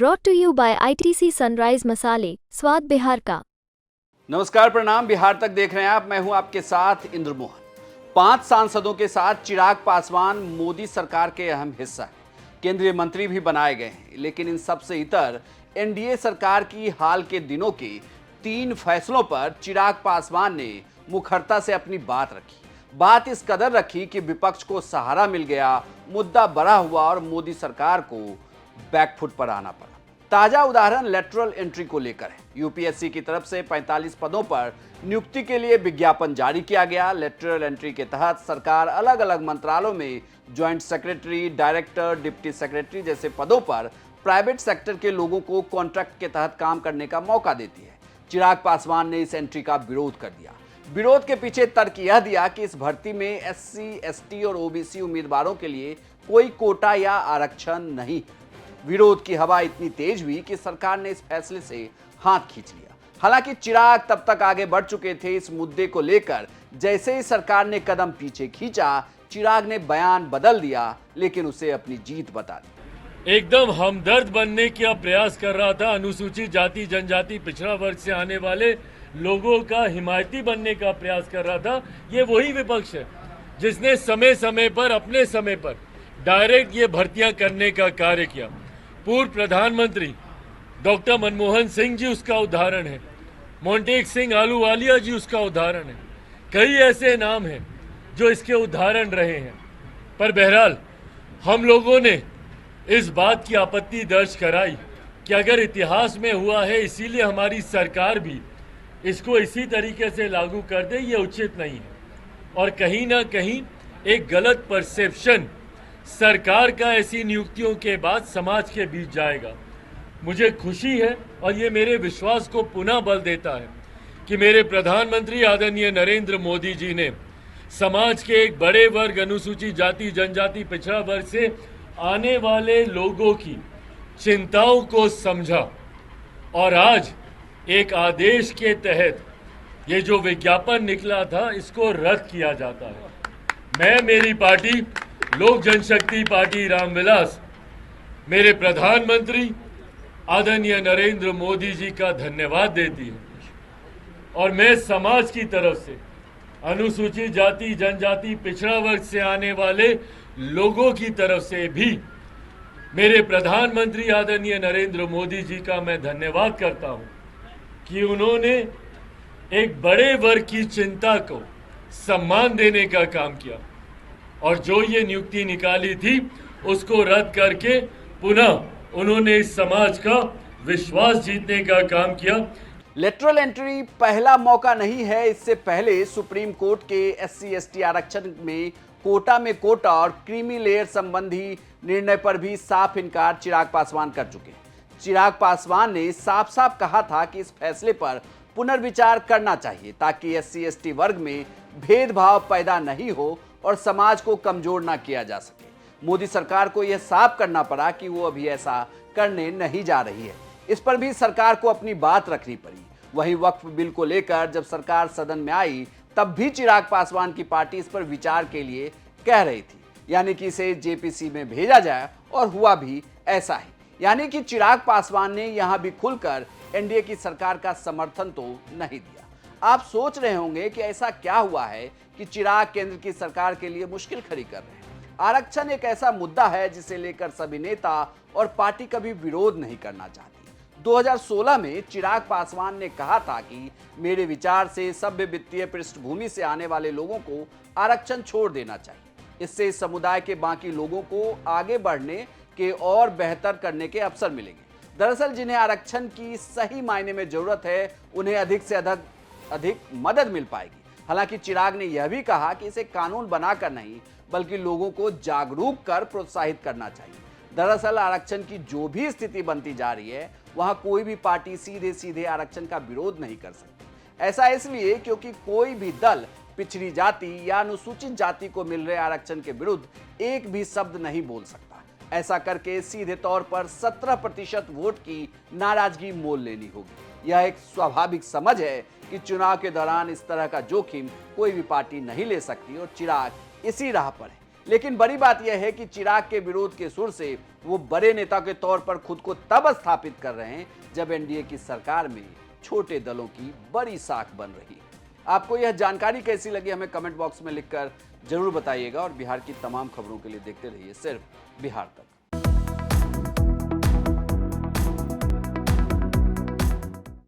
Brought to you by ITC sunrise मसाले, स्वाद बिहार का। नमस्कार, प्रणाम। बिहार तक देख रहे हैं आप। मैं हूं आपके साथ इंद्र मोहन। 5 सांसदों के साथ चिराग पासवान मोदी सरकार के अहम हिस्सा हैं। केंद्रीय मंत्री भी बनाए गए हैं, लेकिन इन सबसे इतर एनडीए सरकार की हाल के दिनों के 3 फैसलों पर चिराग पासवान ने मुखरता से अपनी बात रखी। बात इस कदर रखी कि विपक्ष को सहारा मिल गया, मुद्दा बड़ा हुआ और मोदी सरकार को बैकफुट पर आना पड़ा। ताजा उदाहरण लेटरल एंट्री को लेकर है। यूपीएससी की तरफ से 45 पदों पर नियुक्ति के लिए विज्ञापन जारी किया गया। लेटरल एंट्री के तहत सरकार अलग अलग मंत्रालयों में joint secretary, director, deputy secretary जैसे पदों पर प्राइवेट सेक्टर के लोगों को कॉन्ट्रैक्ट के तहत काम करने का मौका देती है। चिराग पासवान ने इस एंट्री का विरोध कर दिया। विरोध के पीछे तर्क यह दिया कि इस भर्ती में एससी, एसटी और ओबीसी उम्मीदवारों के लिए कोई कोटा या आरक्षण नहीं है। विरोध की हवा इतनी तेज हुई कि सरकार ने इस फैसले से हाथ खींच लिया। हालांकि चिराग तब तक आगे बढ़ चुके थे इस मुद्दे को लेकर। जैसे ही सरकार ने कदम पीछे खींचा, चिराग ने बयान बदल दिया, लेकिन उसे अपनी जीत बता दी। एकदम हमदर्द बनने का प्रयास कर रहा था। अनुसूचित जाति, जनजाति, पिछड़ा वर्ग से आने वाले लोगों का हिमायती बनने का प्रयास कर रहा था। ये वही विपक्ष है जिसने समय समय पर, अपने समय पर डायरेक्ट ये भर्तियां करने का कार्य किया। पूर्व प्रधानमंत्री डॉक्टर मनमोहन सिंह जी उसका उदाहरण है। मोंटेक सिंह आलूवालिया जी उसका उदाहरण है। कई ऐसे नाम हैं जो इसके उदाहरण रहे हैं। पर बहरहाल हम लोगों ने इस बात की आपत्ति दर्ज कराई कि अगर इतिहास में हुआ है, इसीलिए हमारी सरकार भी इसको इसी तरीके से लागू कर दे, ये उचित नहीं है। और कहीं ना कहीं एक गलत परसेप्शन सरकार का ऐसी नियुक्तियों के बाद समाज के बीच जाएगा। मुझे खुशी है और ये मेरे विश्वास को पुनः बल देता है कि मेरे प्रधानमंत्री आदरणीय नरेंद्र मोदी जी ने समाज के एक बड़े वर्ग, अनुसूचित जाति, जनजाति, पिछड़ा वर्ग से आने वाले लोगों की चिंताओं को समझा और आज एक आदेश के तहत ये जो विज्ञापन निकला था, इसको रद्द किया जाता है। मैं, मेरी पार्टी लोक जनशक्ति पार्टी रामविलास, मेरे प्रधानमंत्री आदरणीय नरेंद्र मोदी जी का धन्यवाद देती है और मैं समाज की तरफ से अनुसूचित जाति, जनजाति, पिछड़ा वर्ग से आने वाले लोगों की तरफ से भी मेरे प्रधानमंत्री आदरणीय नरेंद्र मोदी जी का मैं धन्यवाद करता हूं कि उन्होंने एक बड़े वर्ग की चिंता को सम्मान देने का काम किया और जो ये नियुक्ति निकाली थी उसको रद्द करके पुनः उन्होंने इस समाज का विश्वास जीतने का काम किया। लेटरल एंट्री पहला मौका नहीं है। इससे पहले सुप्रीम कोर्ट के एससी, एसटी आरक्षण में कोटा और क्रीमी लेयर संबंधी निर्णय पर भी साफ इनकार चिराग पासवान कर चुके हैं। चिराग पासवान ने साफ साफ कहा था कि इस फैसले पर पुनर्विचार करना चाहिए ताकि एससी, एसटी वर्ग में भेदभाव पैदा नहीं हो और समाज को कमजोर ना किया जा सके। मोदी सरकार को यह साफ करना पड़ा कि वो अभी ऐसा करने नहीं जा रही है। इस पर भी सरकार को अपनी बात रखनी पड़ी। वहीं वक्फ बिल को लेकर जब सरकार सदन में आई, तब भी चिराग पासवान की पार्टी इस पर विचार के लिए कह रही थी, यानी कि इसे जेपीसी में भेजा जाए, और हुआ भी ऐसा ही। यानी कि चिराग पासवान ने यहां भी खुलकर एनडीए की सरकार का समर्थन तो नहीं दिया। आप सोच रहे होंगे कि ऐसा क्या हुआ है कि चिराग केंद्र की सरकार के लिए मुश्किल खड़ी कर रहे हैं। आरक्षण एक ऐसा मुद्दा है जिसे लेकर सभी नेता और पार्टी कभी विरोध नहीं करना चाहती। 2016 में चिराग पासवान ने कहा था कि मेरे विचार से सभ्य वित्तीय पृष्ठभूमि से आने वाले लोगों को आरक्षण छोड़ देना चाहिए। इससे इस समुदाय के बाकी लोगों को आगे बढ़ने के और बेहतर करने के अवसर मिलेंगे। दरअसल जिन्हें आरक्षण की सही मायने में जरूरत है, उन्हें अधिक से अधिक मदद मिल पाएगी। हालांकि चिराग ने यह भी कहा कि इसे कानून बनाकर नहीं, बल्कि लोगों को जागरूक कर प्रोत्साहित करना चाहिए। दरअसल आरक्षण की जो भी स्थिति बनती जा रही है, वहां कोई भी पार्टी सीधे सीधे आरक्षण का विरोध नहीं कर सकती। ऐसा इसलिए क्योंकि कोई भी दल पिछड़ी जाति या अनुसूचित जाति को मिल रहे आरक्षण के विरुद्ध एक भी शब्द नहीं बोल सकता। ऐसा करके सीधे तौर पर 17% वोट की नाराजगी मोल लेनी होगी। यह एक स्वाभाविक समझ है कि चुनाव के दौरान इस तरह का जोखिम कोई भी पार्टी नहीं ले सकती और चिराग इसी राह पर है। लेकिन बड़ी बात यह है कि चिराग के विरोध के सुर से वो बड़े नेता के तौर पर खुद को तब स्थापित कर रहे हैं जब एनडीए की सरकार में छोटे दलों की बड़ी साख बन रही है। आपको यह जानकारी कैसी लगी हमें कमेंट बॉक्स में लिखकर जरूर बताइएगा और बिहार की तमाम खबरों के लिए देखते रहिए सिर्फ बिहार तक।